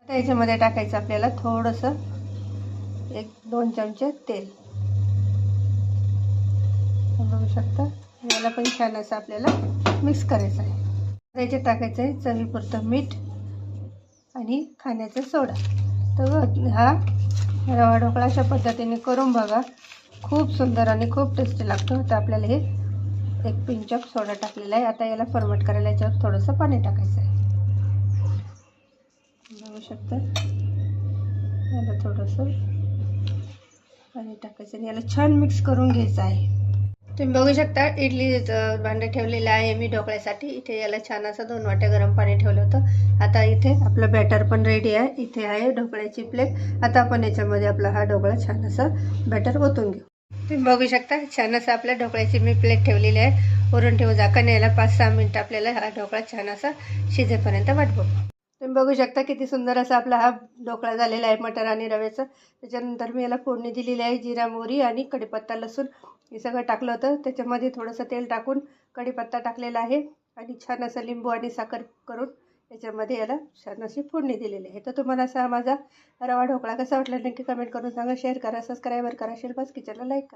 याच्यामध्ये टाकायचं आपल्याला थोडंसं 1-2 चमचे तेल. बघू शकता. याला पण छान असं आपल्याला मिक्स करायचं आहे. याच्यात टाकायचं आहे चवीपुरतं मीठ आणि खाण्याचा सोडा. तर हा रवा ढोकळा अशा पद्धतीने करून बघा. खूप सुंदर आणि खूप टेस्टी लागतो. तर आपल्याला हे 1 पिंच ऑफ सोडा टाकलेला आहे. आता याला फर्मेंट करायला याच्यावर थोडंसं पाणी टाकायचं आहे. बघू शकता. याला थोडंसं पाणी टाकायचं आणि याला छान मिक्स करून घ्यायचं आहे. तुम्ही बघू शकता इडली भांडं ठेवलेलं आहे मी ढोकळ्यासाठी. इथे याला छान असं 2 वाट्या गरम पाणी ठेवलं होतं. आता इथे आपलं बॅटर पण रेडी आहे. इथे आहे ढोकळ्याची प्लेट. आता आपण याच्यामध्ये आपला हा ढोकळा छान असं बॅटर ओतून घेऊ. तुम्ही बघू शकता छान असं आपल्या ढोकळ्याची मी प्लेट ठेवलेली आहे. वरून ठेवू झाकण. याला 5-6 मिनिटं आपल्याला हा ढोकळा छान असा शिजेपर्यंत वाट बघू. तुम्ही बघू शकता किती सुंदर असा आपला हा ढोकळा झालेला आहे मटर आणि रव्याचा. त्याच्यानंतर मी याला फोडणी दिलेली आहे. जिरा, मोहरी आणि कढीपत्ता, लसूण हे सगळं टाकलं होतं. त्याच्यामध्ये थोडंसं तेल टाकून कढीपत्ता टाकलेला आहे आणि छान असं लिंबू आणि साखर करून याच्यामध्ये याला छान अशी फोडणी दिलेली आहे. तर तुम्हाला असा माझा रवा ढोकळा कसा वाटला नक्की कमेंट करून सांगा. शेअर करा, सबस्क्राईब करा, शिल्पास किचनला लाईक करा.